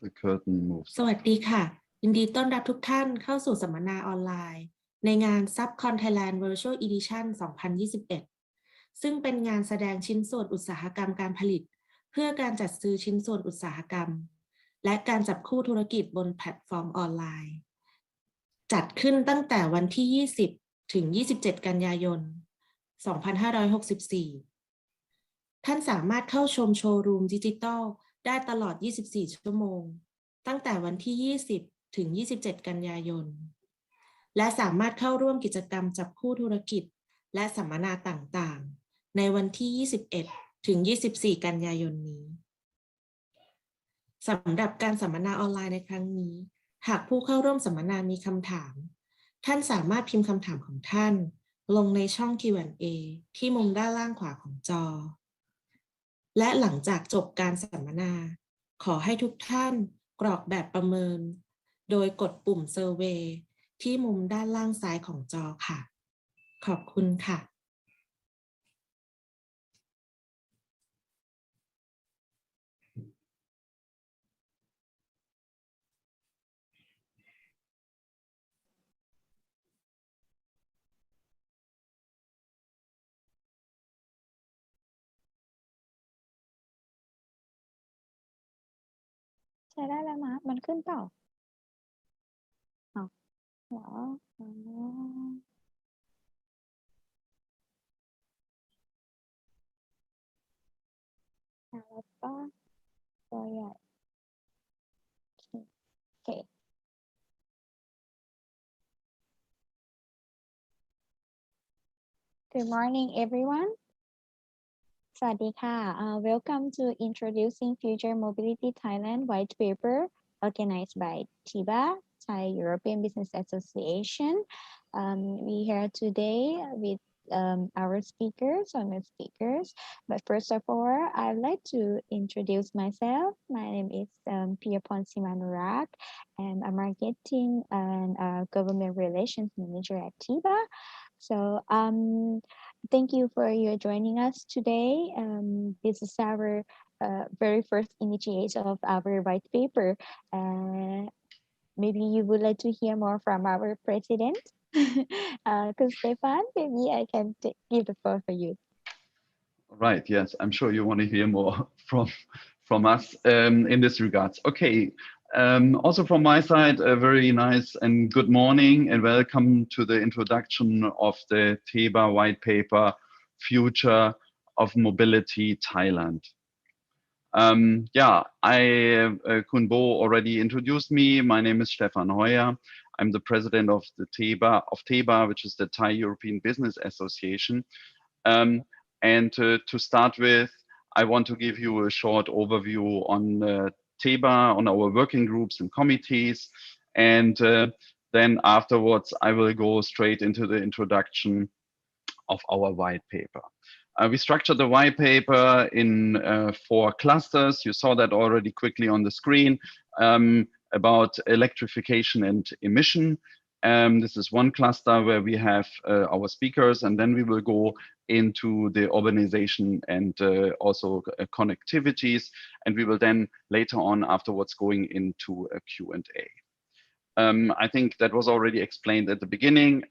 the curtain moves. สวัสดีค่ะยินดีต้อนรับทุกท่านเข้าสู่สัมมนาออนไลน์ในงาน Subcon Thailand Virtual Edition 2021 ซึ่งเป็นงานแสดงชิ้นส่วนอุตสาหกรรมการผลิตเพื่อการจัดซื้อชิ้นส่วนอุตสาหกรรมและการจับคู่ธุรกิจบนแพลตฟอร์มออนไลน์จัดขึ้นตั้งแต่วันที่ 20 ถึง 27 กันยายน 2564 ท่านสามารถเข้าชมโชว์รูมดิจิทัลได้ตลอด 24 ชั่วโมงตั้งแต่วันที่ 20 ถึง 27 กันยายน และสามารถเข้าร่วมกิจกรรมจับคู่ธุรกิจและสัมมนาต่างๆในวันที่ 21 ถึง 24 กันยายนนี้สำหรับการสัมมนาออนไลน์ในครั้งนี้หากผู้เข้าร่วมสัมมนามีคำถามท่านสามารถพิมพ์คำถามของท่านลงในช่อง Q&A ที่มุมด้านล่างขวาของจอและหลังจากจบการสัมมนาขอให้ทุกท่านกรอกแบบประเมินโดยกดปุ่ม Survey ที่มุมด้านล่างซ้ายของจอค่ะขอบคุณค่ะใช้ได้แล้วนะมันขึ้นเปล่าอ๋อเหรออ๋อแล้วก็ตัวใหญ่โอเค Good morning everyone สวัสดีค่ะ Welcome to Introducing Future Mobility Thailand White Paper organized by TEBA, Thai European Business Association. We here today with our speakers, honor speakers. But first of all, I'd like to introduce myself. My name is Piyapon Simanurak, and I'm Marketing and Government Relations Manager at TEBA. So thank you for your joining us today. This is our very first initiation of our white paper. Maybe you would like to hear more from our president. Stefan, maybe I can give the floor for you. Right, yes, I'm sure you want to hear more from us in this regards. Okay, also from my side, a very nice and good morning and welcome to the introduction of the TEBA white paper, Future of Mobility Thailand. Khun Bo already introduced me. My name is Stefan Heuer. I'm the president of the TEBA, which is the Thai European Business Association. To start with, I want to give you a short overview on TEBA, on our working groups and committees. And then afterwards, I will go straight into the introduction of our white paper. We structured the white paper in 4 clusters. You saw that already quickly on the screen about electrification and emission. This is one cluster where we have our speakers, and then we will go into the urbanization and also connectivities, and we will then later on afterwards going into a Q&A. I think that was already explained at the beginning.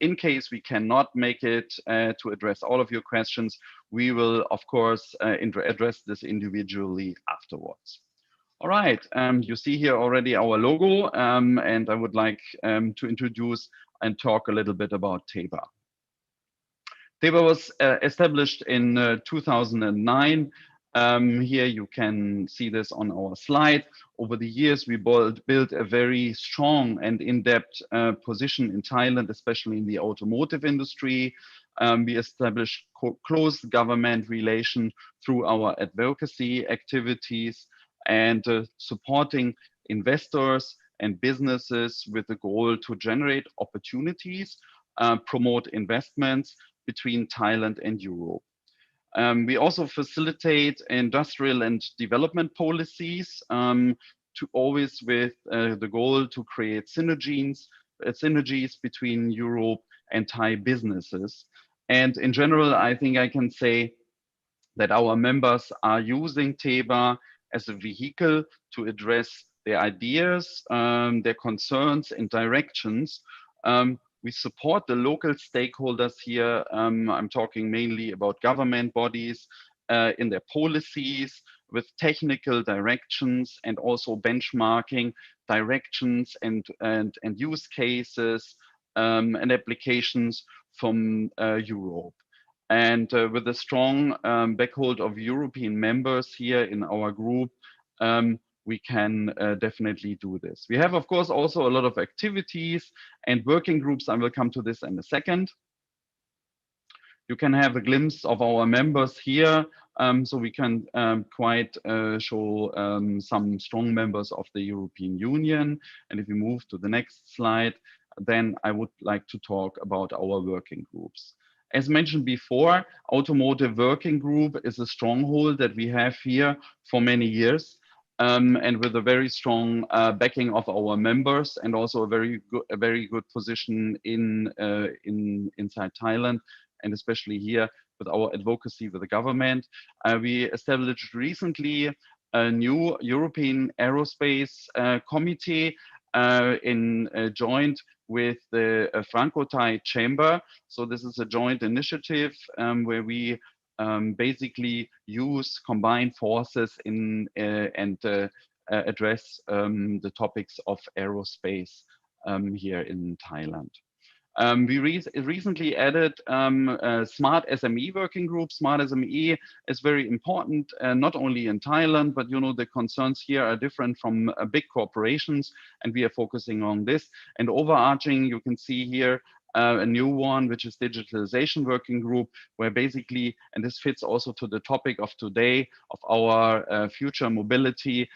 In case we cannot make it to address all of your questions, we will of course address this individually afterwards. All right, you see here already our logo, and I would like to introduce and talk a little bit about TEBA. TEBA was established in 2009. Here you can see this on our slide. Over the years, we built a very strong and in-depth position in Thailand, especially in the automotive industry. We established close government relation through our advocacy activities and supporting investors and businesses with the goal to generate opportunities, promote investments between Thailand and Europe. We also facilitate industrial and development policies to always with the goal to create synergies between Europe and Thai businesses. And in general, I think I can say that our members are using TEBA as a vehicle to address their ideas, their concerns and directions. We support the local stakeholders here. I'm talking mainly about government bodies in their policies with technical directions and also benchmarking directions and use cases and applications from Europe. And with a strong backhold of European members here in our group, we can definitely do this. We have, of course, also a lot of activities and working groups. I will come to this in a second. You can have a glimpse of our members here. So we can quite show some strong members of the European Union. And if we move to the next slide, then I would like to talk about our working groups. As mentioned before, Automotive Working Group is a stronghold that we have here for many years. And with a very strong backing of our members, and also a very good position inside Thailand, and especially here with our advocacy with the government. We established recently a new European Aerospace Committee joint with the Franco-Thai Chamber. So this is a joint initiative where we basically use combined forces and address the topics of aerospace here in Thailand. We recently added a Smart SME working group. Smart SME is very important, not only in Thailand, but you know, the concerns here are different from big corporations, and we are focusing on this. And overarching, you can see here a new one, which is digitalization working group, where basically, and this fits also to the topic of today of our future mobility,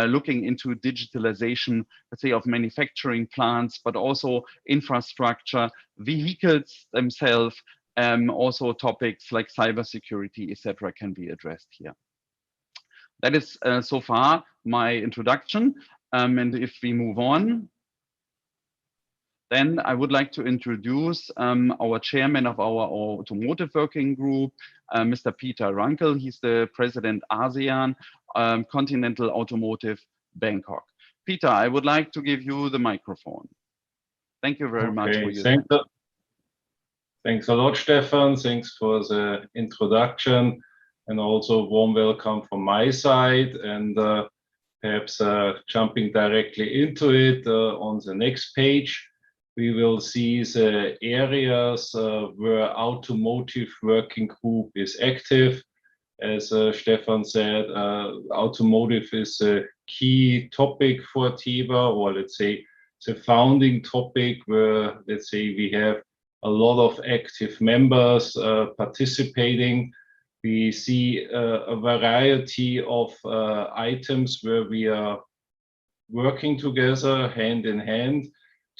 looking into digitalization, let's say, of manufacturing plants, but also infrastructure, vehicles themselves, also topics like cybersecurity, etc., can be addressed here. That is so far my introduction. And if we move on, then I would like to introduce our chairman of our Automotive Working Group, Mr. Peter Rankel. He's the President ASEAN, Continental Automotive Bangkok. Peter, I would like to give you the microphone. Thank you very much for your time. Thanks a lot, Stefan. Thanks for the introduction, and also warm welcome from my side. And perhaps jumping directly into it on the next page, we will see the areas where Automotive Working Group is active. As Stefan said, automotive is a key topic for TEBA, or let's say the founding topic, where let's say we have a lot of active members participating. We see a variety of items where we are working together hand in hand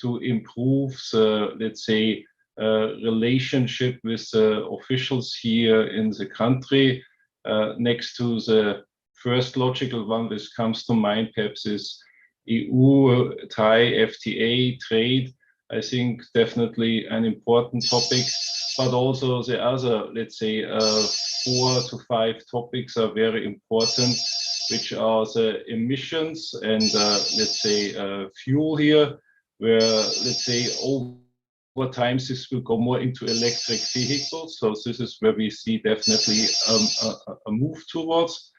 to improve the, let's say, relationship with the officials here in the country. Next to the first logical one, which comes to mind perhaps, is EU-Thai FTA trade. I think definitely an important topic, but also the other, let's say, 4 to 5 topics are very important, which are the emissions and let's say fuel here, where let's say over time this will go more into electric vehicles. So this is where we see definitely a move towards.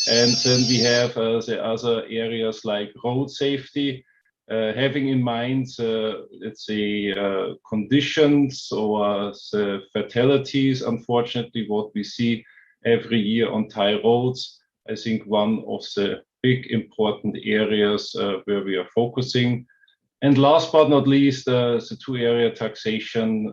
And then we have the other areas like road safety, having in mind, let's say, conditions or the fatalities, unfortunately, what we see every year on Thai roads. I think one of the big important areas where we are focusing. And last but not least, the 2 area taxation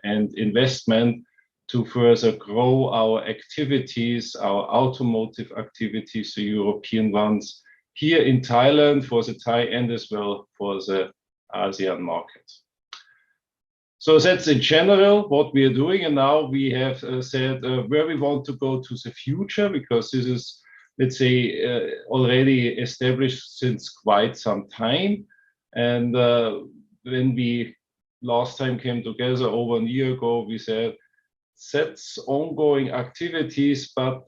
and investment to further grow our activities, our automotive activities, the European ones, here in Thailand for the Thai and as well for the ASEAN market. So that's in general what we are doing. And now we have said where we want to go to the future, because this is, let's say, already established since quite some time. And when we last time came together over a year ago, we said, that's ongoing activities, but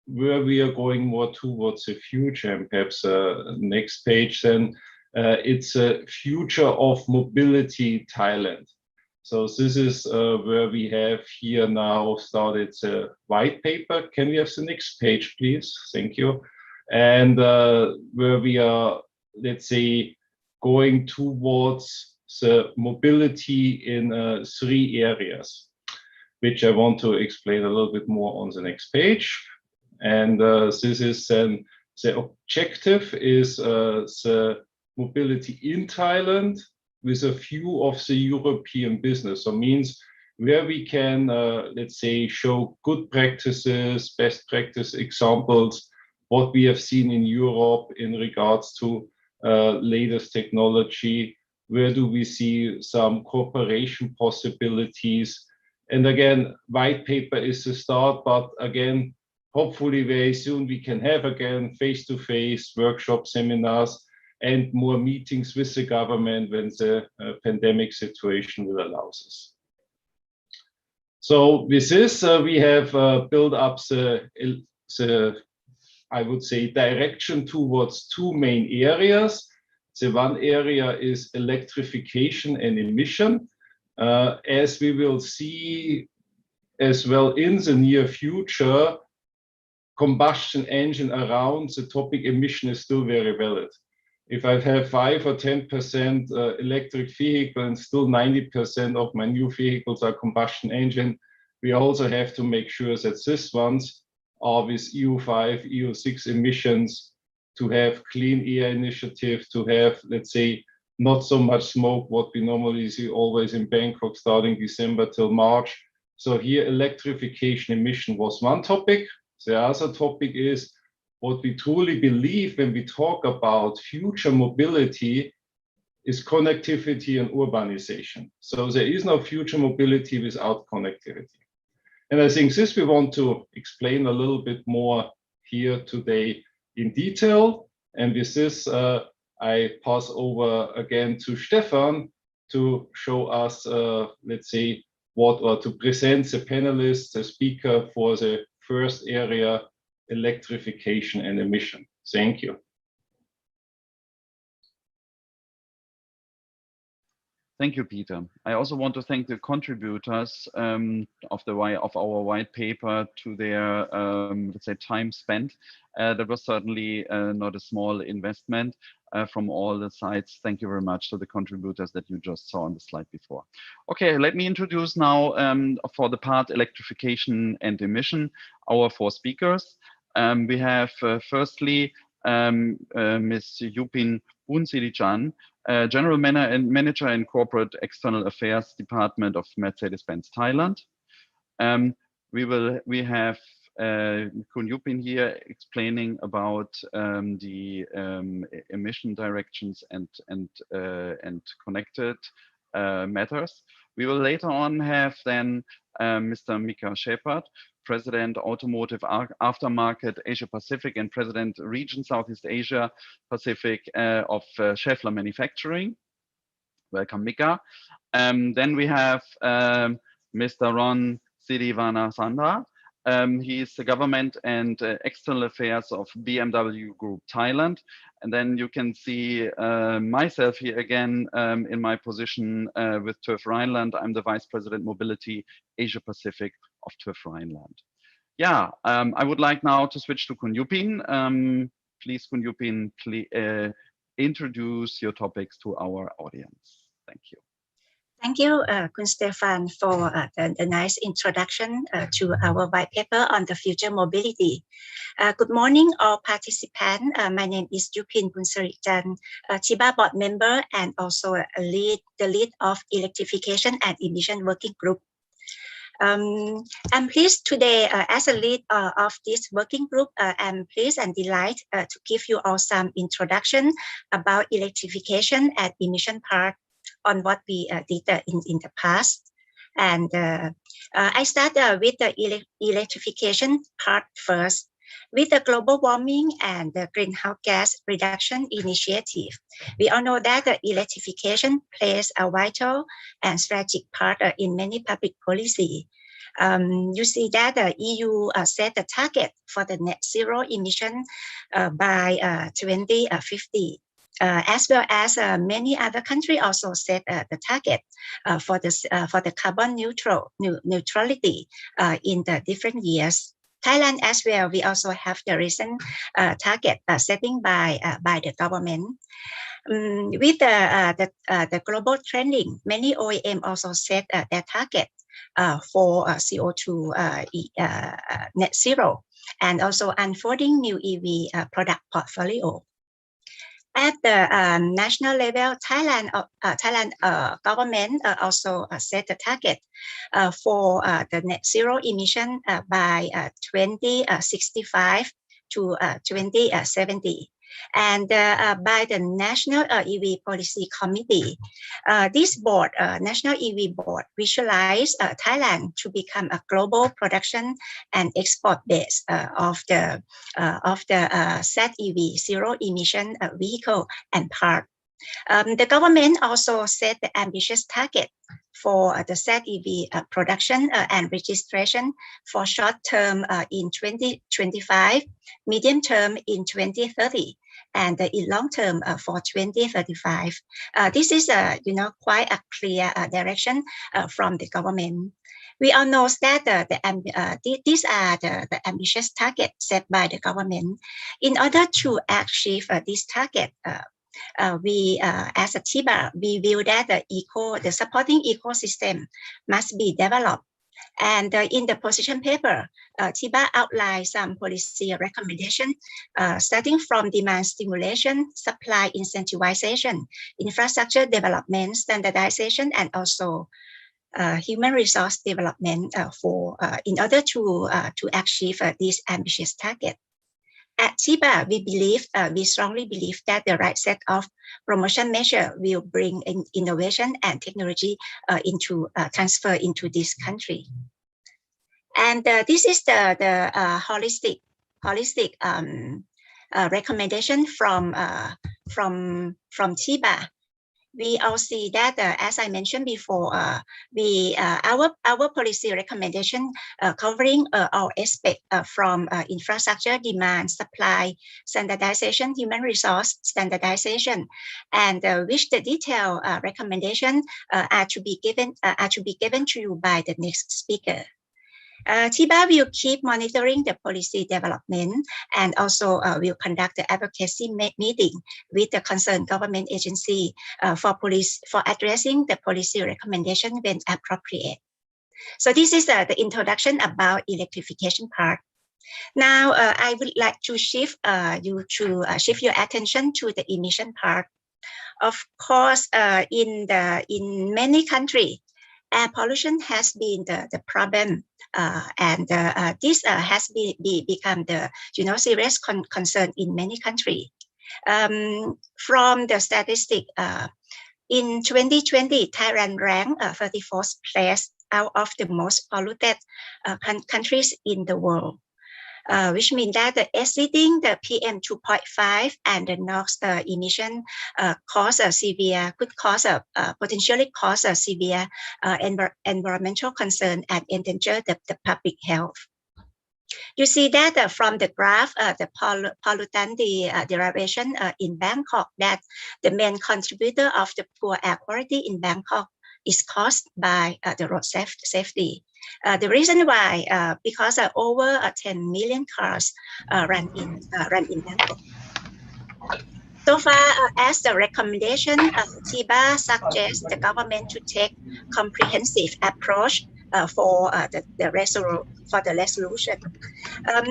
where we are going more towards the future, and perhaps next page then, it's a future of mobility Thailand. So this is where we have here now started a white paper. Can we have the next page, please? Thank you. And where we are, let's say, going towards the mobility in 3 areas, which I want to explain a little bit more on the next page. And this is then the objective is the mobility in Thailand with a few of the European business. So means where we can, let's say, show good practices, best practice examples, what we have seen in Europe in regards to latest technology, where do we see some cooperation possibilities. And again, white paper is the start, but again, hopefully very soon we can have again face-to-face workshop seminars and more meetings with the government when the pandemic situation will allow us. So with this, we have built up the, I would say, direction towards 2 main areas. The one area is electrification and emission. As we will see as well in the near future, combustion engine around the topic emission is still very valid. If I have 5 or 10% electric vehicle and still 90% of my new vehicles are combustion engine, we also have to make sure that these ones are with EU5, EU6 emissions, to have clean air initiative, to have, let's say, not so much smoke, what we normally see always in Bangkok starting December till March. So here electrification emission was one topic. The other topic is what we truly believe when we talk about future mobility is connectivity and urbanization. So there is no future mobility without connectivity. And I think this we want to explain a little bit more here today in detail. And with this, I pass over again to Stefan to show us, let's say, what or to present the panelists, the speaker for the first area, electrification and emission. Thank you. Thank you, Peter. I also want to thank the contributors of our white paper to their, let's say, time spent. That was certainly not a small investment from all the sides. Thank you very much to the contributors that you just saw on the slide before. Okay, let me introduce now for the part electrification and emission, our 4 speakers. We have firstly Ms. Yupin Bunsirichan, General Manager in Corporate External Affairs Department of Mercedes-Benz Thailand. We have Kun Yupin here explaining about the emission directions and connected matters. We will later on have then Mr. Mika Shepard, President Automotive Aftermarket Asia Pacific and President Region Southeast Asia Pacific of Schaeffler Manufacturing. Welcome, Mika. Then we have Mr. Ron Sidivanasanda. He is the Government and External Affairs of BMW Group Thailand. And then you can see myself here again in my position with TÜV Rheinland. I'm the Vice President Mobility Asia Pacific of TÜV Rheinland. Yeah, I would like now to switch to Kun Yupin. Please, Kun Yupin, introduce your topics to our audience. Thank you. Thank you, Kun Stefan, for the nice introduction to our white paper on the future mobility. Good morning, all participants. My name is Yupin Bunsirichan, a TEBA board member and also the lead of Electrification and Emission Working Group. I'm pleased today as a lead of this working group. I'm pleased and delighted to give you all some introduction about electrification and emission part on what we did in the past. And I start with the electrification part first. With the global warming and the greenhouse gas reduction initiative, we all know that the electrification plays a vital and strategic part in many public policy. You see that the EU set the target for the net zero emission by 2050. As well as many other countries also set the target for the carbon neutrality in the different years. Thailand as well, we also have the recent target setting by the government. With the global trending, many OEM also set their target for CO2 net zero, and also unfolding new EV product portfolio. At the national level, Thailand government also set the target for the net zero emission by 2065 to 2070. And by the National EV Policy Committee, this board, National EV Board, visualized Thailand to become a global production and export base of the ZEV, zero emission vehicle and part. The government also set the ambitious target for the ZEV production and registration for short term in 2025, medium term in 2030, and in long term for 2035. This is quite a clear direction from the government. We all know that these are the ambitious targets set by the government. In order to achieve this target, we as a TEBA, we view that the supporting ecosystem must be developed. And in the position paper, TEBA outlined some policy recommendations starting from demand stimulation, supply incentivization, infrastructure development, standardization, and also human resource development in order to achieve this ambitious target. At TEBA, we strongly believe that the right set of promotion measures will bring in innovation and technology transfer into this country. And this is the holistic recommendation from TEBA. We all see that, as I mentioned before, our policy recommendation covering all aspects from infrastructure, demand, supply, standardization, human resource standardization, and which the detailed recommendation are to be given to you by the next speaker. TEBA will keep monitoring the policy development and also will conduct the advocacy meeting with the concerned government agency for addressing the policy recommendation when appropriate. So this is the introduction about electrification part. Now I would like to shift your attention to the emission part. Of course, in many countries, air pollution has been the problem, and this has become the serious concern in many countries. From the statistic, in 2020, Thailand ranked 34th place out of the most polluted countries in the world. Which means that exceeding the PM 2.5 and the NOx emission potentially cause a severe environmental concern and endanger the public health. You see that from the graph, the pollutant derivation in Bangkok, that the main contributor of the poor air quality in Bangkok is caused by the road safety. The reason why, because over 10 million cars run in Bangkok. So far, as the recommendation, TEBA suggests the government to take comprehensive approach for the resolution.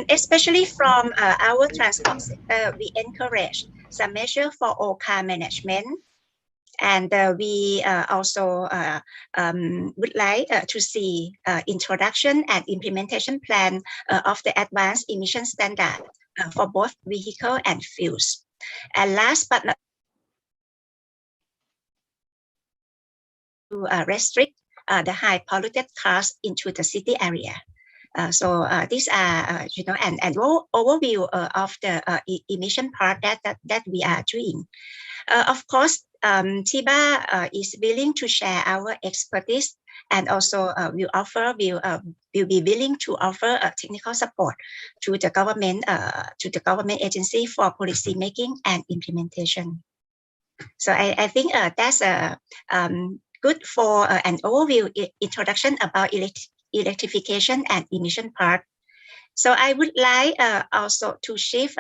Especially from our transport sector, we encourage some measure for all car management. And we also would like to see introduction and implementation plan of the advanced emission standard for both vehicle and fuels. And last but not to restrict the high polluted cars into the city area. So these are, an overview of the emission part that we are doing. Of course, TEBA is willing to share our expertise, and also will be willing to offer technical support to the government agency for policy making and implementation. So I think that's good for an overview introduction about electrification and emission part. So I would like also to shift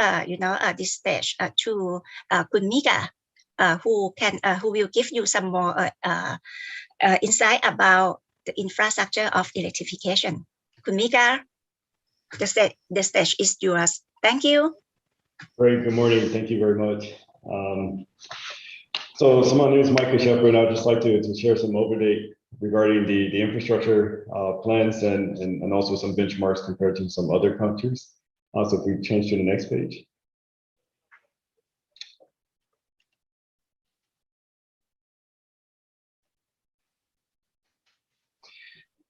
this stage to Kun Mika, who will give you some more insight about the infrastructure of electrification. Kun Mika, the stage is yours. Thank you. Great, good morning. Thank you very much. So my name is Michael Shepard. I'd just like to share some update regarding the infrastructure plans and also some benchmarks compared to some other countries. So if we change to the next page.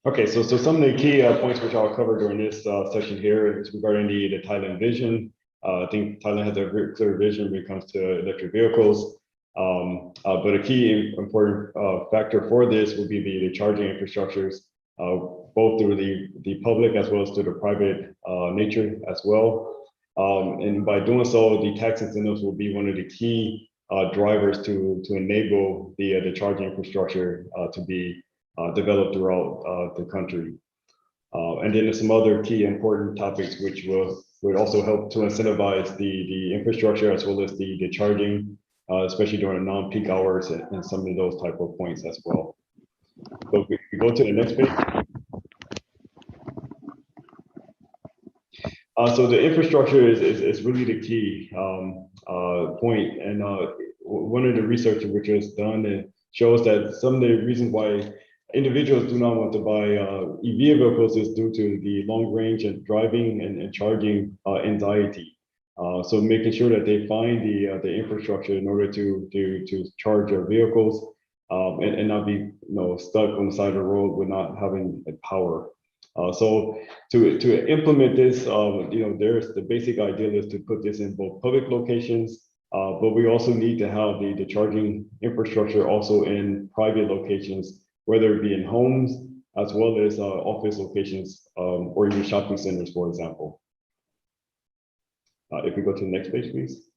Okay, so some of the key points which I'll cover during this session here is regarding the Thailand vision. I think Thailand has a very clear vision when it comes to electric vehicles. But a key important factor for this will be the charging infrastructures, both through the public as well as through the private nature as well. And by doing so, the tax incentives will be one of the key drivers to enable the charging infrastructure to be developed throughout the country. And then there's some other key important topics which would also help to incentivize the infrastructure as well as the charging, especially during non-peak hours and some of those type of points as well. So if we go to the next page. So the infrastructure is really the key point. And one of the research which was done shows that some of the reasons why individuals do not want to buy EV vehicles is due to the long range and driving and charging anxiety. So making sure that they find the infrastructure in order to charge their vehicles and not be stuck on the side of the road with not having power. So to implement this, there's the basic idea is to put this in both public locations, but we also need to have the charging infrastructure also in private locations, whether it be in homes as well as office locations or even shopping centers, for example. If we go to the next page, please.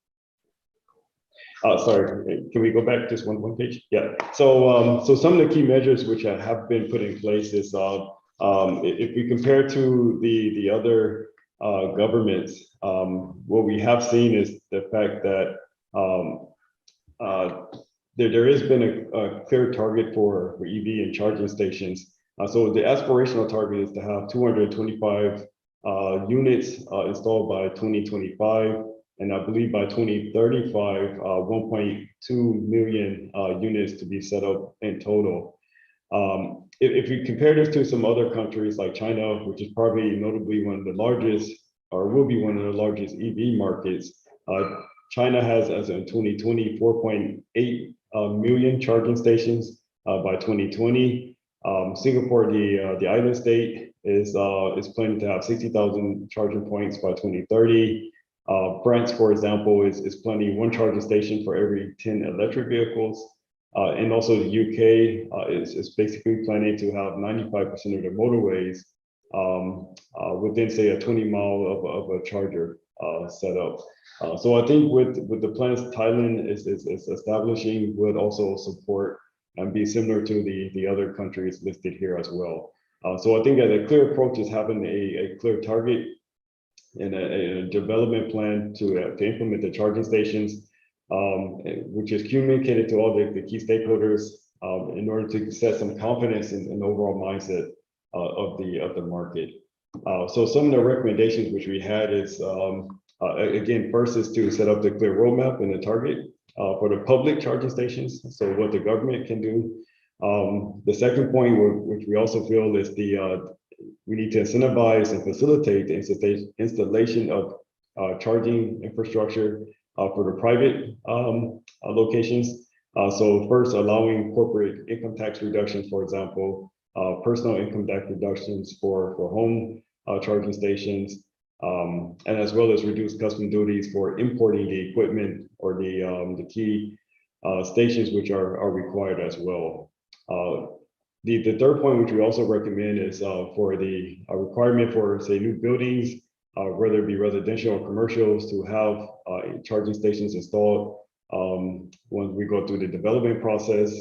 Sorry, can we go back just one page? Yeah. So some of the key measures which have been put in place is if we compare to the other governments, what we have seen is the fact that there has been a clear target for EV and charging stations. So the aspirational target is to have 225 units installed by 2025, and I believe by 2035, 1.2 million units to be set up in total. If we compare this to some other countries like China, which is probably notably one of the largest, or will be one of the largest EV markets, China has, as in 2020, 4.8 million charging stations by 2020. Singapore, the island state, is planning to have 60,000 charging points by 2030. France, for example, is planning one charging station for every 10 electric vehicles. And also the UK is basically planning to have 95% of their motorways within, say, a 20-mile of a charger setup. So I think with the plans Thailand is establishing would also support and be similar to the other countries listed here as well. So I think that a clear approach is having a clear target and a development plan to implement the charging stations, which is communicated to all the key stakeholders in order to set some confidence in the overall mindset of the market. So some of the recommendations which we had is, again, first is to set up the clear roadmap and the target for the public charging stations, so what the government can do. The second point, which we also feel is we need to incentivize and facilitate the installation of charging infrastructure for the private locations. So first, allowing corporate income tax reductions, for example, personal income tax reductions for home charging stations, and as well as reduce custom duties for importing the equipment or the key stations which are required as well. The third point, which we also recommend, is for the requirement for, say, new buildings, whether it be residential or commercials, to have charging stations installed when we go through the development process.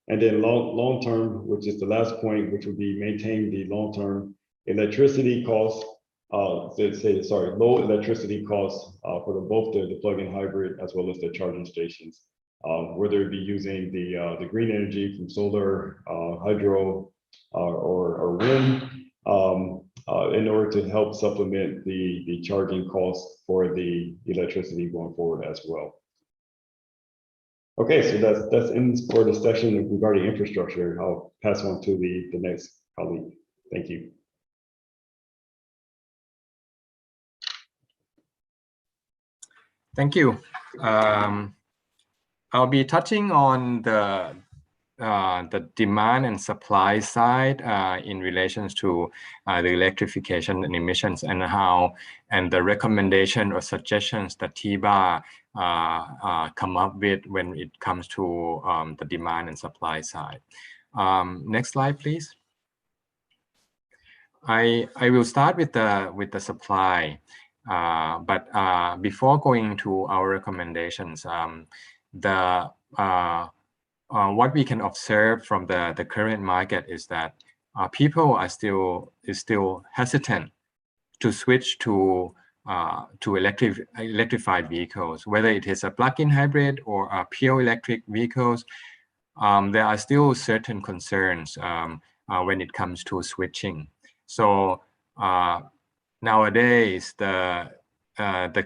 And then long term, which is the last point, which would be maintain the long-term electricity costs, low electricity costs for both the plug-in hybrid as well as the charging stations. Whether it be using the green energy from solar, hydro, or wind, in order to help supplement the charging costs for the electricity going forward as well. Okay, so that's ends for the section regarding infrastructure. I'll pass on to the next colleague. Thank you. Thank you. I'll be touching on the demand and supply side in relation to the electrification and emissions, and the recommendation or suggestions that TEBA come up with when it comes to the demand and supply side. Next slide, please. I will start with the supply, but before going to our recommendations, what we can observe from the current market is that people are still hesitant to switch to electrified vehicles, whether it is a plug-in hybrid or a pure electric vehicles. There are still certain concerns when it comes to switching. So nowadays, the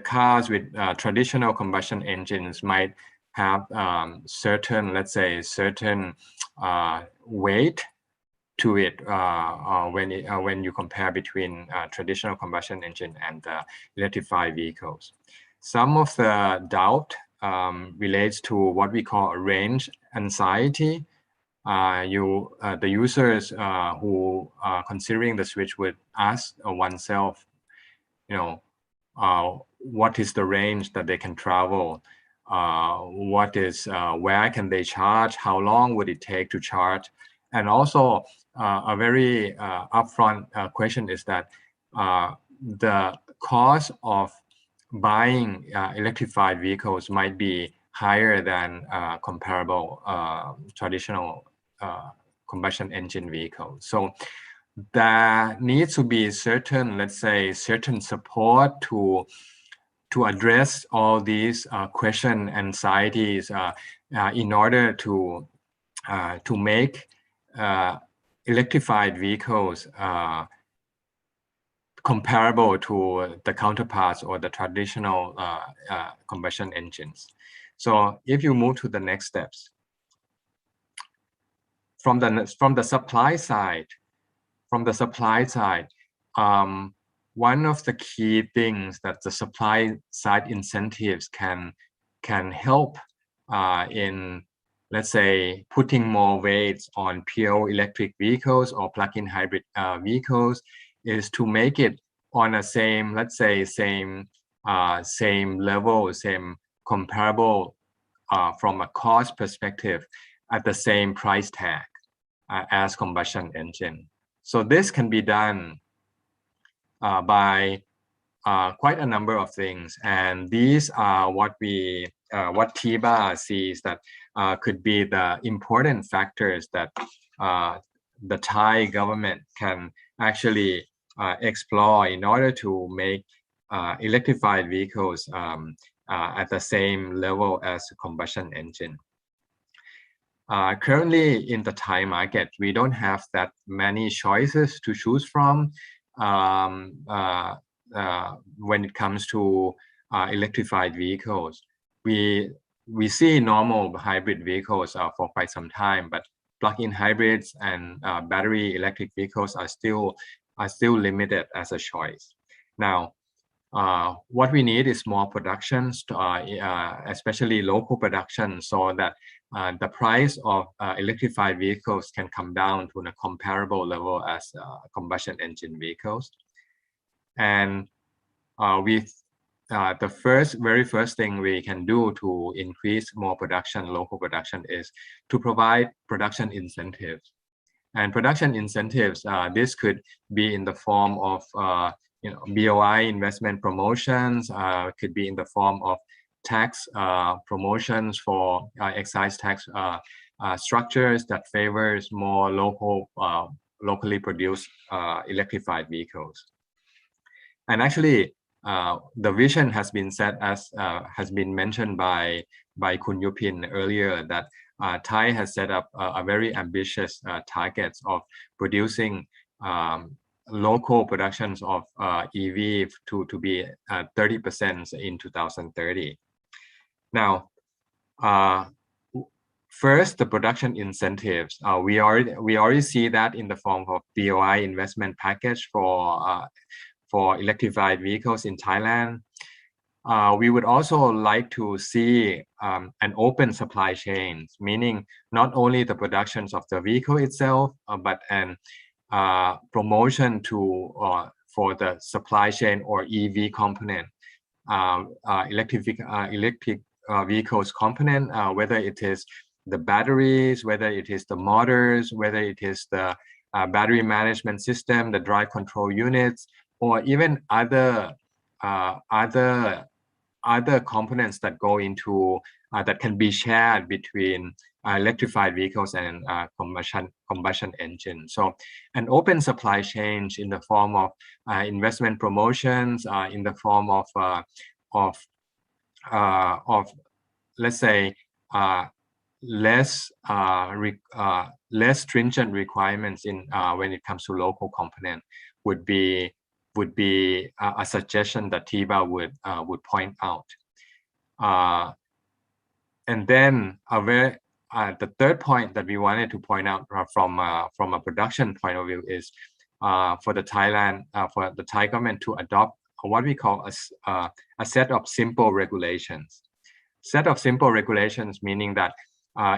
cars with traditional combustion engines might have certain, let's say, certain weight to it when you compare between traditional combustion engine and electrified vehicles. Some of the doubt relates to what we call range anxiety. The users who are considering the switch would ask oneself, what is the range that they can travel? Where can they charge? How long would it take to charge? And also a very upfront question is that the cost of buying electrified vehicles might be higher than comparable traditional combustion engine vehicles. So there needs to be certain, let's say, certain support to address all these question anxieties in order to make electrified vehicles comparable to the counterparts or the traditional combustion engines. So if you move to the next steps, from the supply side, one of the key things that the supply side incentives can help in, let's say, putting more weights on pure electric vehicles or plug-in hybrid vehicles is to make it on a same, let's say, same level, same comparable from a cost perspective at the same price tag as combustion engine. So this can be done by quite a number of things, and these are what TEBA sees that could be the important factors that the Thai government can actually explore in order to make electrified vehicles at the same level as a combustion engine. Currently in the Thai market, we don't have that many choices to choose from when it comes to electrified vehicles. We see normal hybrid vehicles for quite some time, but plug-in hybrids and battery electric vehicles are still limited as a choice. Now, what we need is more productions, especially local production, so that the price of electrified vehicles can come down to a comparable level as combustion engine vehicles. And we the very first thing we can do to increase more production, local production, is to provide production incentives. And production incentives, this could be in the form of BOI investment promotions, could be in the form of tax promotions for excise tax structures that favors more locally produced electrified vehicles. And actually, the vision has been set as has been mentioned by Kun Yupin earlier, that Thai has set up a very ambitious targets of producing local productions of EV to be 30% in 2030. Now, first, the production incentives. We already see that in the form of BOI investment package for electrified vehicles in Thailand. We would also like to see an open supply chain, meaning not only the productions of the vehicle itself, but an promotion to for the supply chain or EV component, electric vehicles component, whether it is the batteries, whether it is the motors, whether it is the battery management system, the drive control units, or even other components that go into that can be shared between electrified vehicles and combustion engines. So an open supply chain in the form of investment promotions, in the form of let's say less stringent requirements in when it comes to local component would be a suggestion that TEBA would point out. And then the third point that we wanted to point out from a production point of view is for the Thai government to adopt what we call a set of simple regulations. Set of simple regulations, meaning that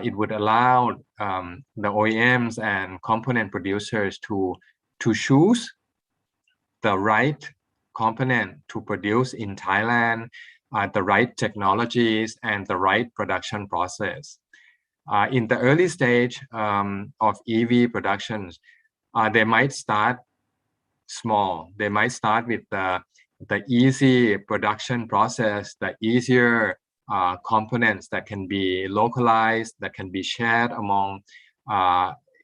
it would allow the OEMs and component producers to choose the right component to produce in Thailand, the right technologies and the right production process. In the early stage of EV productions, they might start small. They might start with the easy production process, the easier components that can be localized, that can be shared among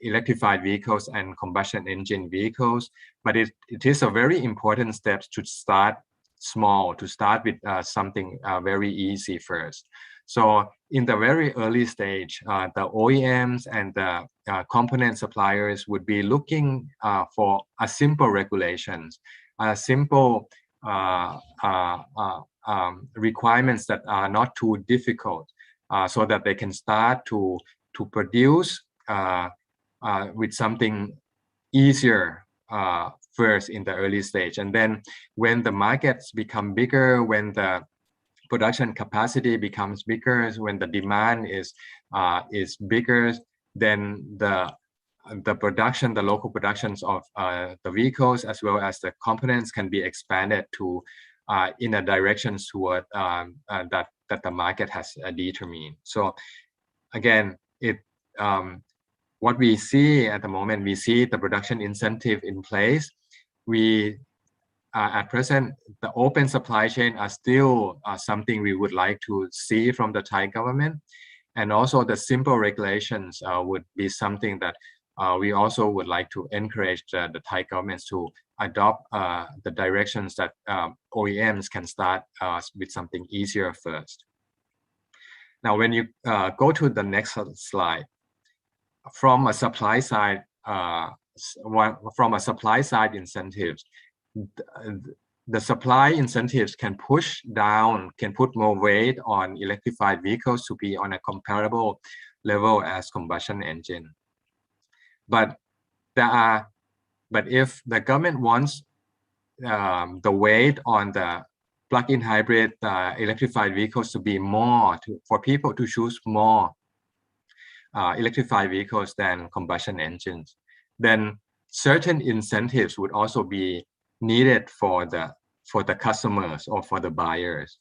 electrified vehicles and combustion engine vehicles. But it is a very important step to start small, to start with something very easy first. So in the very early stage, the OEMs and the component suppliers would be looking for a simple regulations, simple requirements that are not too difficult, so that they can start to produce with something easier first in the early stage. And then when the markets become bigger, when the production capacity becomes bigger, when the demand is bigger, then the local productions of the vehicles as well as the components can be expanded to in a direction toward that the market has determined. So again, what we see at the moment, we see the production incentive in place. We at present, the open supply chain are still something we would like to see from the Thai government, and also the simple regulations would be something that we also would like to encourage the Thai governments to adopt the directions that OEMs can start with something easier first. Now, when you go to the next slide, from a supply side, incentives, the supply incentives can push down, can put more weight on electrified vehicles to be on a comparable level as combustion engine. But if the government wants the weight on the plug-in hybrid electrified vehicles to be more, for people to choose more electrified vehicles than combustion engines, then certain incentives would also be needed for the the customers or for the buyers.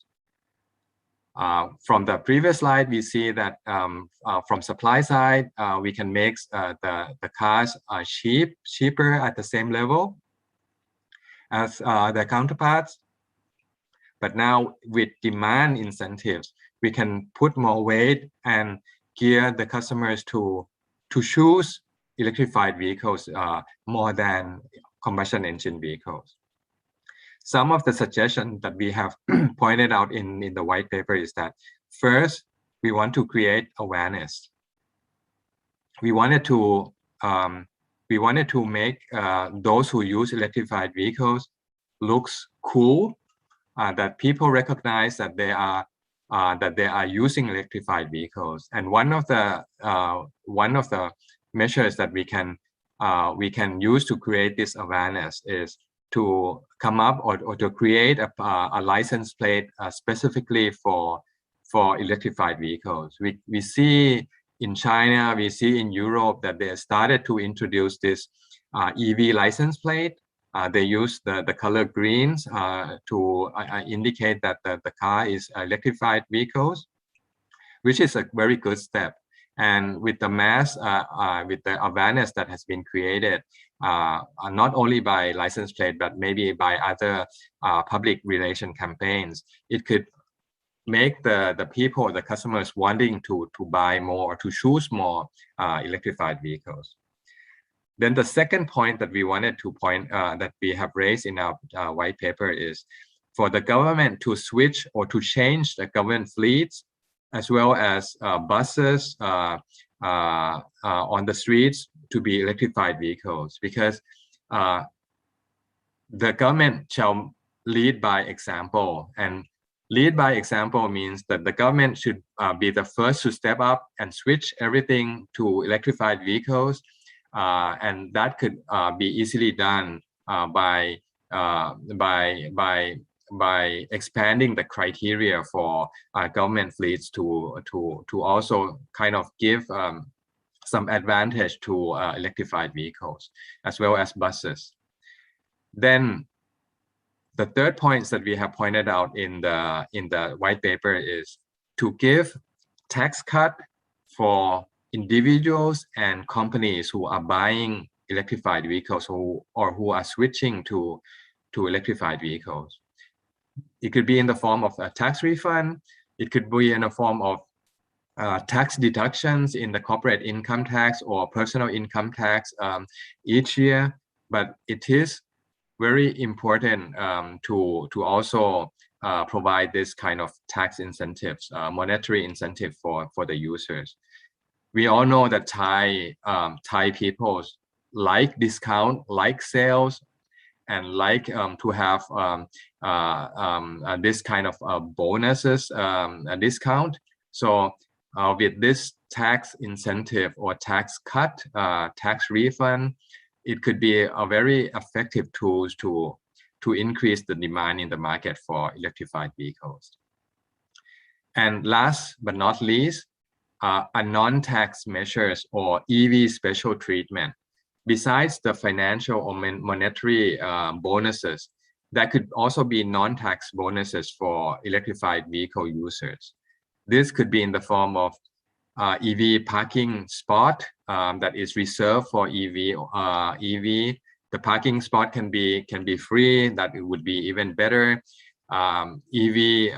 From the previous slide, we see that from supply side, we can make the cars cheaper at the same level as their counterparts. But now with demand incentives, we can put more weight and gear the customers to choose electrified vehicles more than combustion engine vehicles. Some of the suggestions that we have pointed out in the white paper is that first, we want to create awareness. We wanted to make those who use electrified vehicles looks cool, that people recognize that they are using electrified vehicles. And one of the measures that we can use to create this awareness is to come up or to create a license plate specifically for electrified vehicles. We see in China, we see in Europe that they started to introduce this EV license plate. They use the color greens to indicate that the car is electrified vehicles, which is a very good step. And with the with the awareness that has been created, not only by license plate, but maybe by other public relation campaigns, it could make the people, the customers wanting to buy more or to choose more electrified vehicles. Then the second point that we wanted to point that we have raised in our white paper is for the government to switch or to change the government fleets as well as buses on the streets to be electrified vehicles, because the government shall lead by example. And lead by example means that the government should be the first to step up and switch everything to electrified vehicles. And that could be easily done by expanding the criteria for government fleets to also kind of give some advantage to electrified vehicles as well as buses. Then the third point that we have pointed out in the white paper is to give tax cut for individuals and companies who are buying electrified vehicles who are switching to electrified vehicles. It could be in the form of a tax refund. It could be in the form of tax deductions in the corporate income tax or personal income tax each year. But it is very important to also provide this kind of tax incentives, monetary incentive for the users. We all know that Thai people like discount, like sales, and like to have this kind of bonuses, a discount. So with this tax incentive or tax cut, tax refund, it could be a very effective tool to increase the demand in the market for electrified vehicles. And last but not least, a non-tax measures or EV special treatment. Besides the financial or monetary bonuses, that could also be non-tax bonuses for electrified vehicle users. This could be in the form of EV parking spot that is reserved for EV. The parking spot can be free. That it would be even better. EV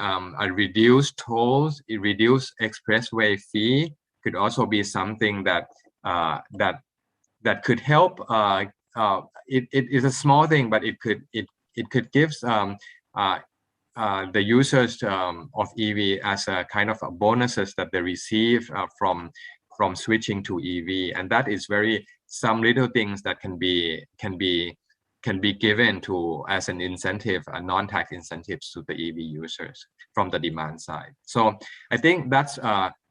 reduced tolls, reduced expressway fee could also be something that could help. It is a small thing, but it could give the users of EV as a kind of a bonuses that they receive from switching to EV, and that is some little things that can be given to as an incentive, a non-tax incentives to the EV users from the demand side. So I think that's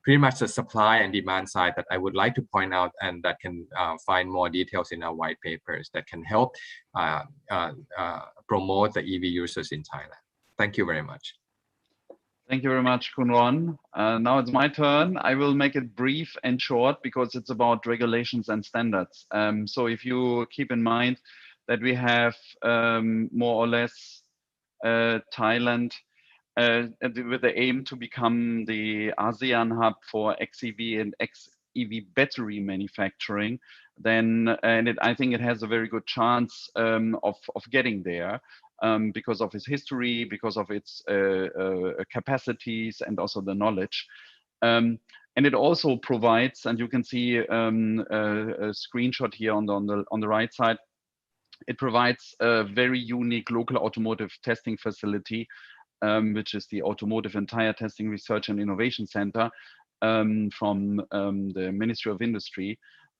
pretty much the supply and demand side that I would like to point out, and that can find more details in our white papers that can help promote the EV users in Thailand. Thank you very much. Thank you very much, Kunron. Now it's my turn. I will make it brief and short because it's about regulations and standards. So if you keep in mind that we have more or less Thailand with the aim to become the ASEAN hub for XEV and XEV battery manufacturing, then I think it has a very good chance of getting there. Because of its history, because of its capacities, and also the knowledge. And it also provides, and you can see a screenshot here on the right side. It provides a very unique local automotive testing facility, which is the Automotive and Tire Testing Research and Innovation Center from the Ministry of Industry.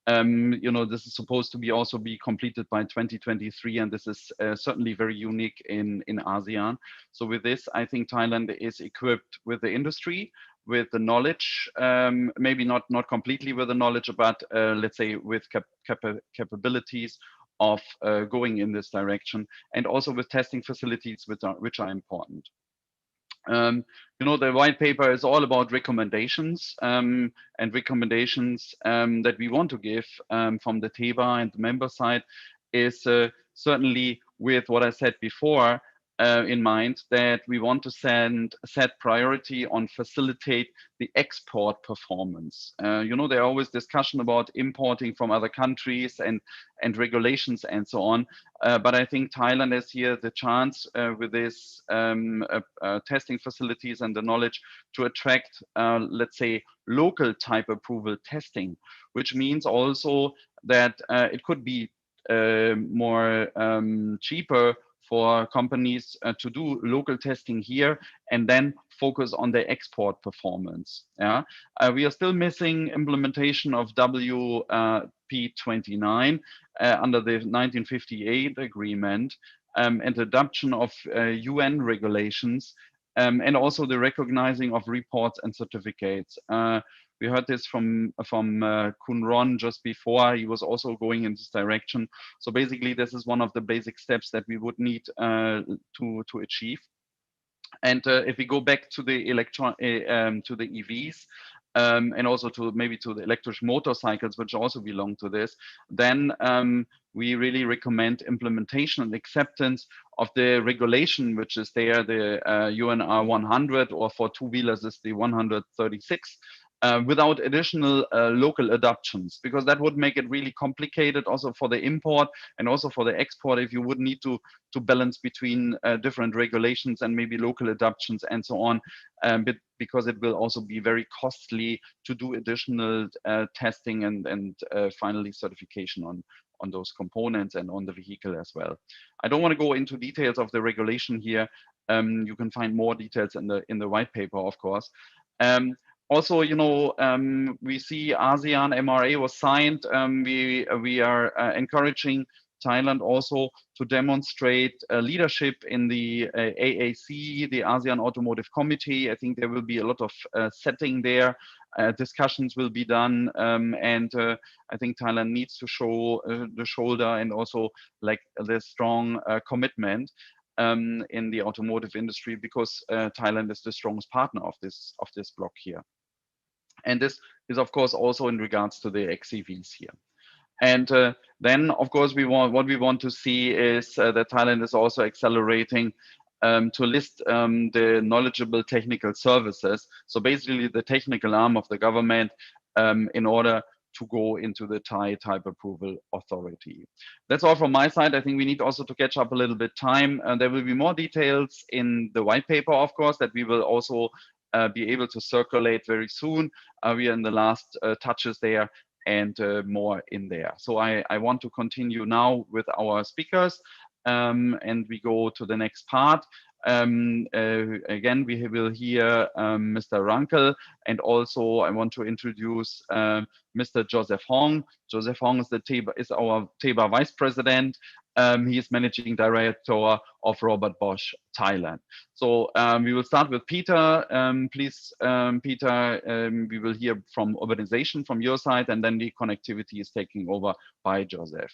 This is supposed to also be completed by 2023, and this is certainly very unique in ASEAN. So with this, I think Thailand is equipped with the industry, with the knowledge, maybe not completely with the knowledge, but let's say with capabilities of going in this direction, and also with testing facilities which are important. The white paper is all about recommendations and recommendations that we want to give from the TEBA and the member side is certainly with what I said before in mind, that we want to set priority on facilitate the export performance. There are always discussion about importing from other countries and regulations and so on. But I think Thailand has here the chance with this testing facilities and the knowledge to attract, let's say, local type approval testing, which means also that it could be more cheaper for companies to do local testing here and then focus on their export performance. Yeah, we are still missing implementation of WP29 under the 1958 agreement and adoption of UN regulations and also the recognizing of reports and certificates. We heard this from Kun Ron just before. He was also going in this direction. So basically, this is one of the basic steps that we would need to achieve. And if we go back to the EVs, and also to the electric motorcycles, which also belong to this, then we really recommend implementation and acceptance of the regulation, which is there, the UNR 100, or for two-wheelers is the 136. Without additional local adoptions, because that would make it really complicated also for the import and also for the export if you would need to balance between different regulations and maybe local adoptions and so on, because it will also be very costly to do additional testing and finally certification on those components and on the vehicle as well. I don't want to go into details of the regulation here. You can find more details in the white paper, of course. Also, we see ASEAN MRA was signed. We are encouraging Thailand also to demonstrate leadership in the AAC, the ASEAN Automotive Committee. I think there will be a lot of setting there. Discussions will be done, and I think Thailand needs to show the shoulder and also like the strong commitment in the automotive industry, because Thailand is the strongest partner of this block here. And this is, of course, also in regards to the XEVs here. And then, of course, what we want to see is that Thailand is also accelerating to list the knowledgeable technical services. So basically the technical arm of the government in order to go into the Thai type approval authority. That's all from my side. I think we need also to catch up a little bit time. There will be more details in the white paper, of course, that we will also be able to circulate very soon. We are in the last touches there and more in there. So I want to continue now with our speakers and we go to the next part. Again, we will hear Mr. Rankel, and also I want to introduce Mr. Joseph Hong. Joseph Hong is our TEBA Vice President. He is Managing Director of Robert Bosch Thailand. So we will start with Peter. Please, Peter, we will hear from urbanization from your side, and then the connectivity is taken over by Joseph.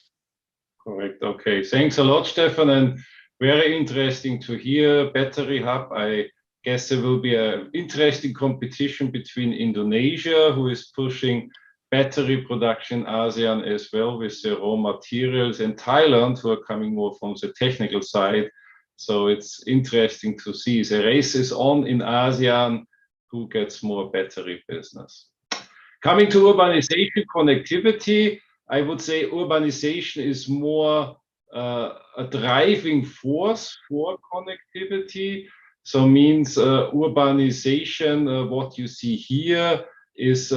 Correct. Okay. Thanks a lot, Stefan. And very interesting to hear Battery Hub. I guess there will be an interesting competition between Indonesia, who is pushing battery production in ASEAN as well with the raw materials, and Thailand, who are coming more from the technical side. So it's interesting to see. The race is on in ASEAN, who gets more battery business. Coming to urbanization connectivity, I would say urbanization is more a driving force for connectivity. So means urbanization, what you see here is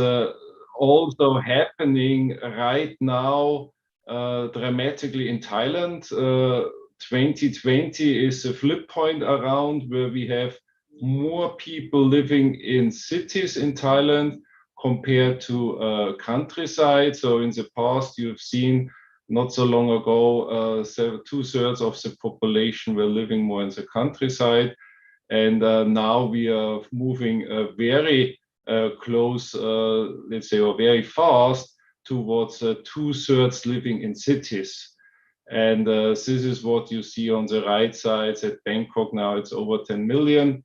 also happening right now dramatically in Thailand. 2020 is a flip point around where we have more people living in cities in Thailand compared to countryside. So in the past, you've seen not so long ago, 2/3 of the population were living more in the countryside. And now we are moving very close, let's say, or very fast towards 2/3 living in cities. And this is what you see on the right side at Bangkok now. It's over 10 million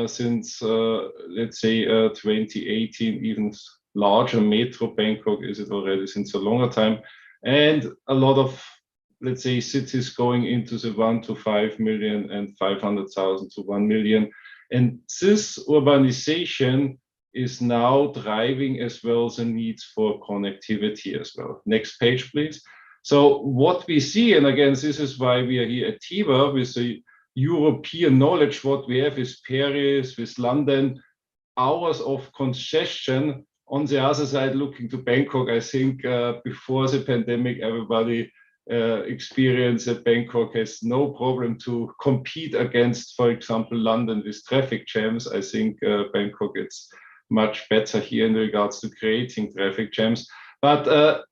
since, let's say, 2018, even larger metro Bangkok is it already since a longer time. And a lot of, let's say, cities going into the 1 to 5 million and 500,000 to 1 million. And this urbanization is now driving as well the needs for connectivity as well. Next page, please. So what we see, and again, this is why we are here at TEBA with the European knowledge, what we have is Paris, with London, hours of congestion. On the other side, looking to Bangkok, I think before the pandemic, everybody experienced that Bangkok has no problem to compete against, for example, London with traffic jams. I think Bangkok is much better here in regards to creating traffic jams. But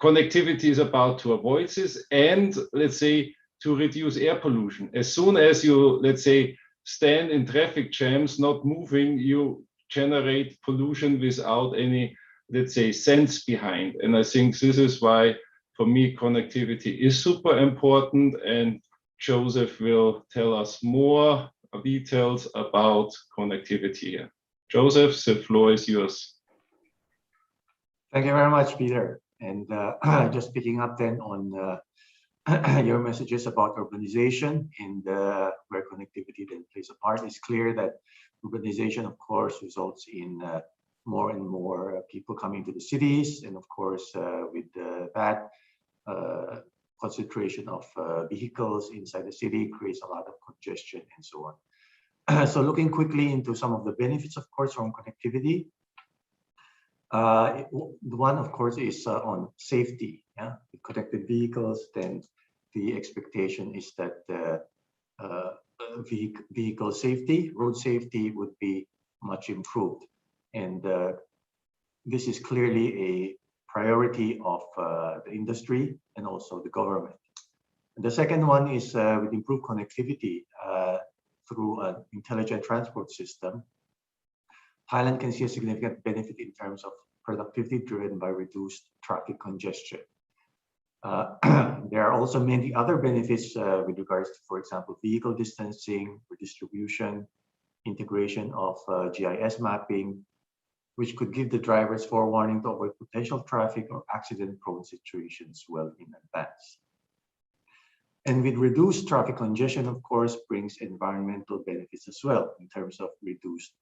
connectivity is about to avoid this and, let's say, to reduce air pollution. As soon as you, let's say, stand in traffic jams, not moving, you generate pollution without any, let's say, sense behind. And I think this is why, for me, connectivity is super important. And Joseph will tell us more details about connectivity here. Joseph, the floor is yours. Thank you very much, Peter. And just picking up then on your messages about urbanization and where connectivity then plays a part, it's clear that urbanization, of course, results in more and more people coming to the cities. And of course, with that concentration of vehicles inside the city creates a lot of congestion and so on. So looking quickly into some of the benefits, of course, from connectivity. One, of course, is on safety. Yeah? With connected vehicles, then the expectation is that vehicle safety, road safety would be much improved. And this is clearly a priority of the industry and also the government. And the second one is with improved connectivity through an intelligent transport system. Thailand can see a significant benefit in terms of productivity driven by reduced traffic congestion. There are also many other benefits with regards to, for example, vehicle distancing, redistribution, integration of GIS mapping, which could give the drivers forewarning to avoid potential traffic or accident-prone situations well in advance. And with reduced traffic congestion, of course, brings environmental benefits as well in terms of reduced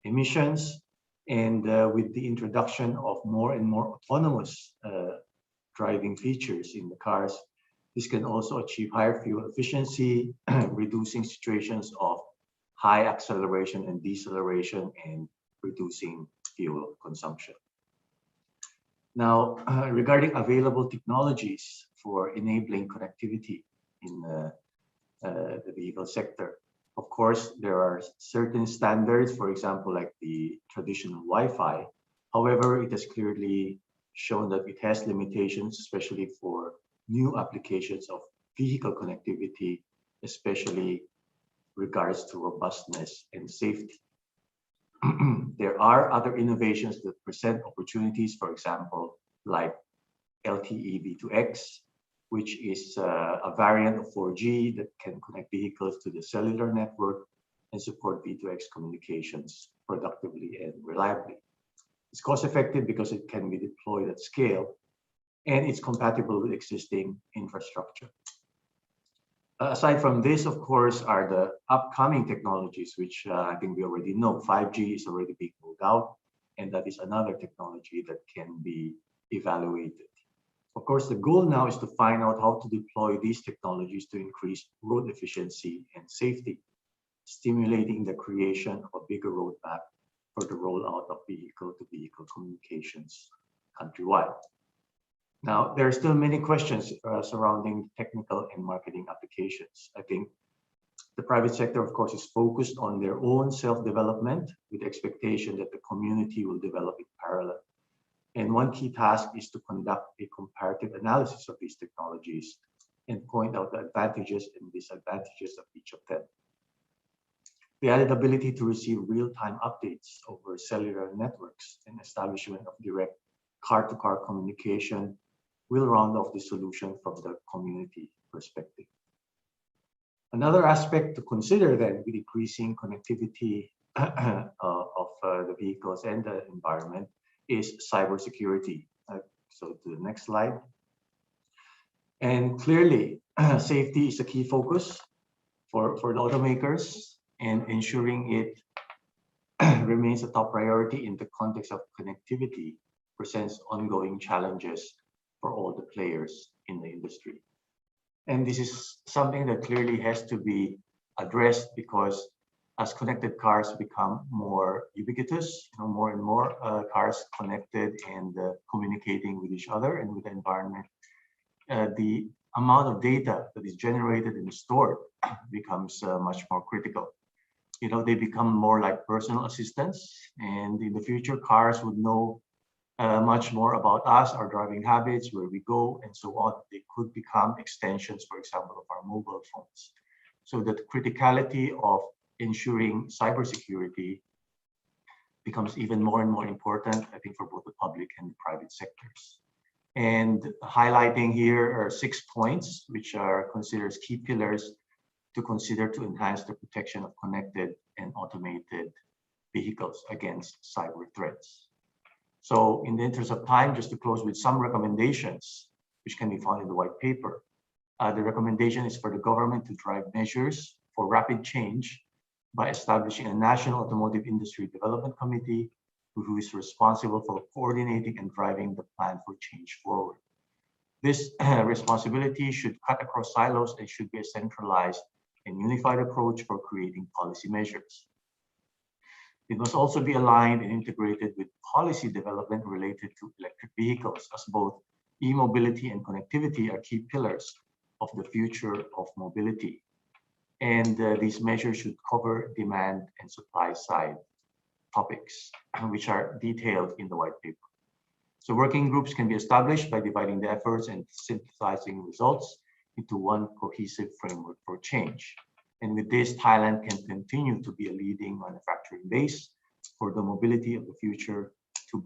emissions. And with the introduction of more and more autonomous driving features in the cars, this can also achieve higher fuel efficiency, reducing situations of high acceleration and deceleration and reducing fuel consumption. Now, regarding available technologies for enabling connectivity in the vehicle sector, of course, there are certain standards, for example, like the traditional Wi-Fi. However, it has clearly shown that it has limitations, especially for new applications of vehicle connectivity, especially regards to robustness and safety. There are other innovations that present opportunities, for example, like LTE V2X, which is a variant of 4G that can connect vehicles to the cellular network and support V2X communications productively and reliably. It's cost-effective because it can be deployed at scale, and it's compatible with existing infrastructure. Aside from this, of course, are the upcoming technologies, which I think we already know. 5G is already being rolled out, and that is another technology that can be evaluated. Of course, the goal now is to find out how to deploy these technologies to increase road efficiency and safety, stimulating the creation of a bigger roadmap for the rollout of vehicle-to-vehicle communications countrywide. Now, there are still many questions surrounding technical and marketing applications. I think the private sector, of course, is focused on their own self-development with the expectation that the community will develop in parallel. And one key task is to conduct a comparative analysis of these technologies and point out the advantages and disadvantages of each of them. The added ability to receive real-time updates over cellular networks and establishment of direct car-to-car communication will round off the solution from the community perspective. Another aspect to consider then with increasing connectivity of the vehicles and the environment is cybersecurity. So to the next slide. And clearly, safety is a key focus for the automakers, and ensuring it remains a top priority in the context of connectivity presents ongoing challenges for all the players in the industry. And this is something that clearly has to be addressed, because as connected cars become more ubiquitous, more and more cars connected and communicating with each other and with the environment, the amount of data that is generated and stored becomes much more critical. They become more like personal assistants, and in the future, cars would know much more about us, our driving habits, where we go, and so on. They could become extensions, for example, of our mobile phones. So the criticality of ensuring cybersecurity becomes even more and more important, I think, for both the public and the private sectors. And highlighting here are 6 points, which are considered as key pillars to consider to enhance the protection of connected and automated vehicles against cyber threats. So in the interest of time, just to close with some recommendations, which can be found in the white paper. The recommendation is for the government to drive measures for rapid change by establishing a National Automotive Industry Development Committee who is responsible for coordinating and driving the plan for change forward. This responsibility should cut across silos and should be a centralized and unified approach for creating policy measures. It must also be aligned and integrated with policy development related to electric vehicles, as both e-mobility and connectivity are key pillars of the future of mobility. And these measures should cover demand and supply side topics, which are detailed in the white paper. So working groups can be established by dividing the efforts and synthesizing results into one cohesive framework for change. And with this, Thailand can continue to be a leading manufacturing base for the mobility of the future to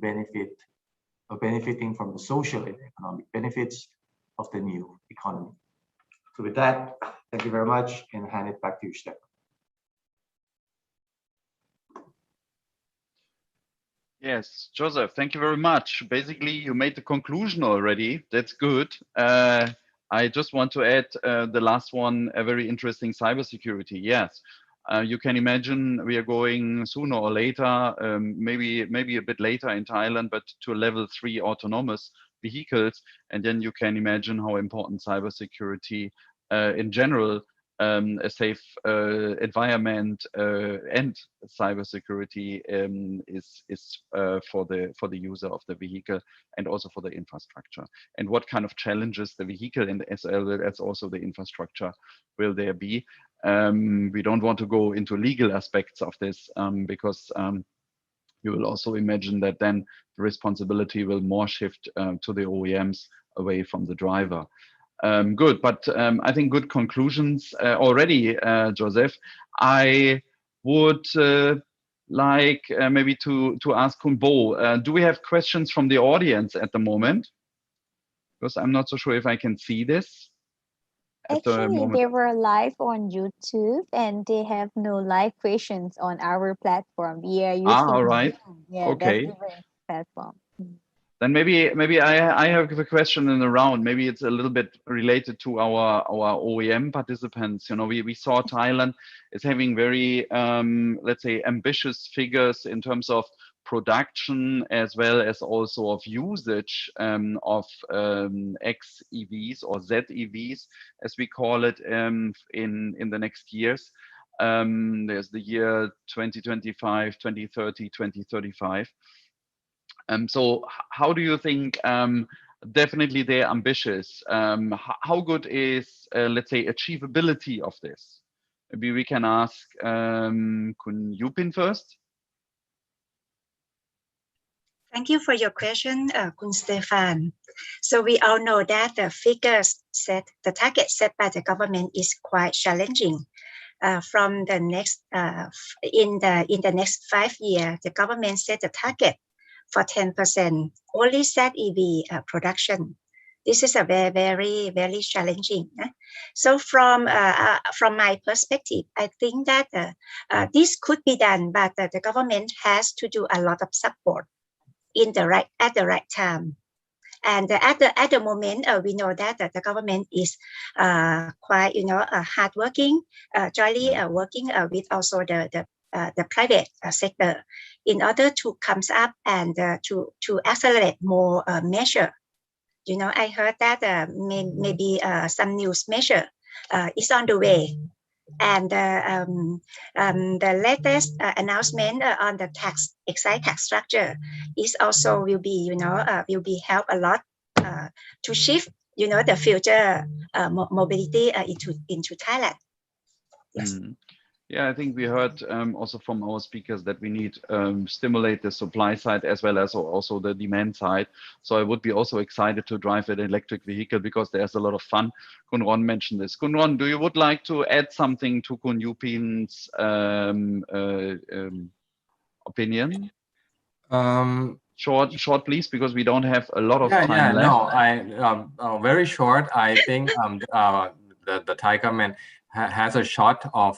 benefiting from the social and economic benefits of the new economy. So with that, thank you very much, and hand it back to you, Stefan. Yes, Joseph, thank you very much. Basically, you made the conclusion already. That's good. I just want to add the last one, a very interesting cybersecurity. Yes, you can imagine we are going sooner or later, maybe a bit later in Thailand, but to a level 3 autonomous vehicles. And then you can imagine how important cybersecurity in general, a safe environment and cybersecurity is for the user of the vehicle and also for the infrastructure. And what kind of challenges the vehicle and as well as also the infrastructure will there be? We don't want to go into legal aspects of this because you will also imagine that then the responsibility will more shift to the OEMs away from the driver. Good, but I think good conclusions already, Joseph. I would like maybe to ask Khun Bo, do we have questions from the audience at the moment? Because I'm not so sure if I can see this. Actually, they were live on YouTube and they have no live questions on our platform. We are using all right. Zoom. Yeah, okay. that's the platform. Then maybe I have the question in the round. Maybe it's a little bit related to our OEM participants. You know, we saw Thailand is having very let's say ambitious figures in terms of production as well as also of usage of XEVs or ZEVs, as we call it, in the next years. There's the year 2025, 2030, 2035. So how do you think? Definitely they're ambitious. How good is, let's say, achievability of this? Maybe we can ask Kun Yupin first. Thank you for your question, Kun Stefan. So we all know that the figures set, the target set by the government is quite challenging. From the next, in the next 5 years, the government set the target for 10% only ZEV production. This is a very challenging. So from my perspective, I think that this could be done, but the government has to do a lot of support at the right time. And at the moment, we know that the government is quite, hardworking, jointly working with also the private sector in order to come up and to accelerate more measure. You know, I heard that maybe some news measure is on the way. And the latest announcement on the excise tax structure is also will be help a lot to shift, the future mobility into Thailand. Yes. Yeah, I think we heard also from our speakers that we need stimulate the supply side as well as also the demand side. So I would be also excited to drive an electric vehicle because there's a lot of fun. Kun Ron mentioned this. Kun Ron, do you would like to add something to Kun Yupin's opinion? Short, please, because we don't have a lot of time left. No, very short. I think the Thai government has a shot of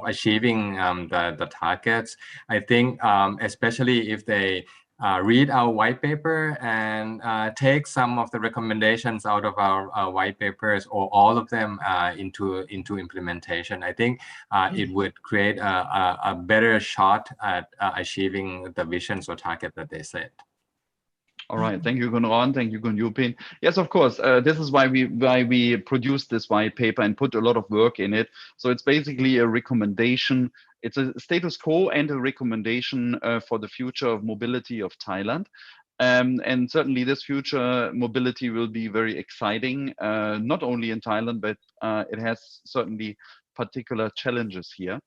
achieving the targets. I think especially if they read our white paper and take some of the recommendations out of our white papers or all of them into implementation. I think it would create a better shot at achieving the visions or target that they set. All right, thank you, Kun Ron. Thank you, Kun Yupin. Yes, of course. This is why we produced this white paper and put a lot of work in it. So it's basically a recommendation. It's a status quo and a recommendation for the future of mobility of Thailand. And certainly this future mobility will be very exciting, not only in Thailand, but it has certainly particular challenges here.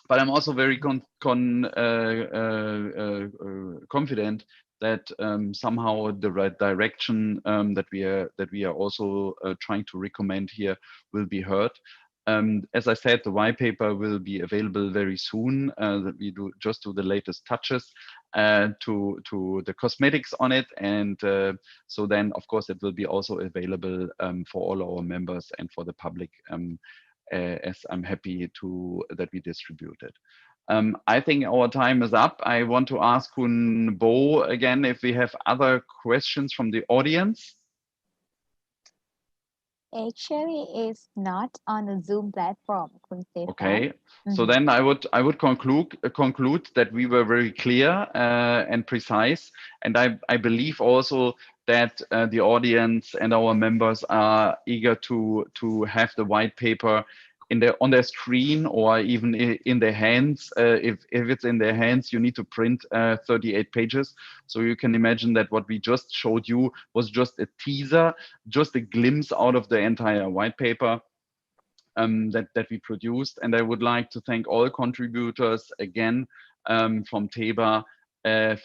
But I'm also very confident that somehow the right direction that we are also trying to recommend here will be heard. As I said, the white paper will be available very soon. That we just do the latest touches to the cosmetics on it, and so then of course it will be also available for all our members and for the public. As I'm happy that we distribute it. I think our time is up. I want to ask Kun Bo again if we have other questions from the audience. Actually, it's not on the Zoom platform, Kun Stefan. Okay, so then I would conclude that we were very clear and precise, and I believe also that the audience and our members are eager to have the white paper on their screen or even in their hands. If it's in their hands, you need to print 38 pages. So you can imagine that what we just showed you was just a teaser, just a glimpse out of the entire white paper that we produced. And I would like to thank all contributors again from TEBA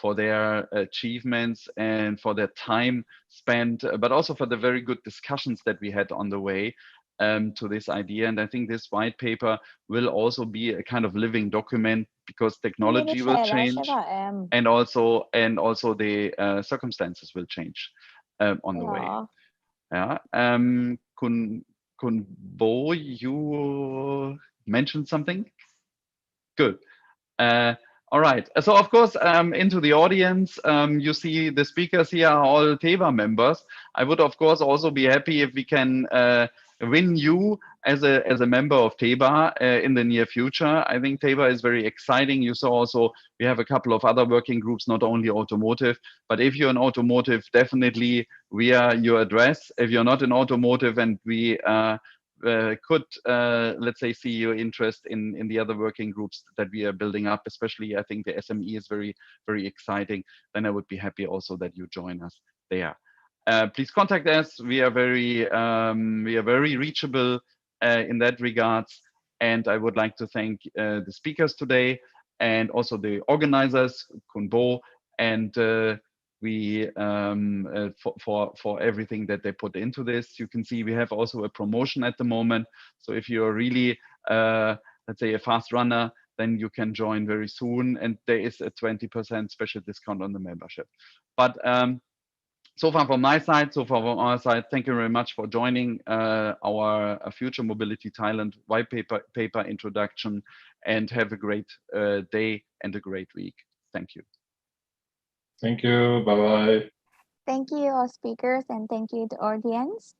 for their achievements and for their time spent, but also for the very good discussions that we had on the way to this idea. And I think this white paper will also be a kind of living document because technology will change and also the circumstances will change on the way. Yeah. Kun Bo, you mentioned something? Good. All right. So of course, into the audience, you see the speakers here are all TEBA members. I would of course also be happy if we can win you as a member of TEBA in the near future. I think TEBA is very exciting. You saw also we have a couple of other working groups, not only automotive, but if you're in automotive, definitely we are your address. If you're not in automotive and we could let's say see your interest in the other working groups that we are building up, especially I think the SME is very exciting, then I would be happy also that you join us there. Please contact us. We are very reachable in that regards, and I would like to thank the speakers today and also the organizers, Kunbo, and we for everything that they put into this. You can see we have also a promotion at the moment. So if you're really, let's say, a fast runner, then you can join very soon. And there is a 20% special discount on the membership. But so far from my side, so far from our side, thank you very much for joining our Future Mobility Thailand white paper introduction, and have a great day and a great week. Thank you. Thank you. Bye-bye. Thank you, all speakers, and thank you, the audience.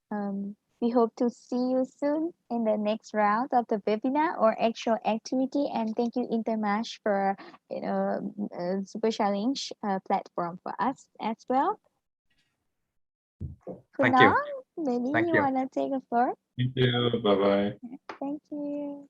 We hope to see you soon in the next round of the webinar or actual activity. And thank you, Intermash, for super challenge platform for us as well. Thank you. Kunal, maybe Thank you you. wanna take the floor? Thank you. Bye-bye. Thank you.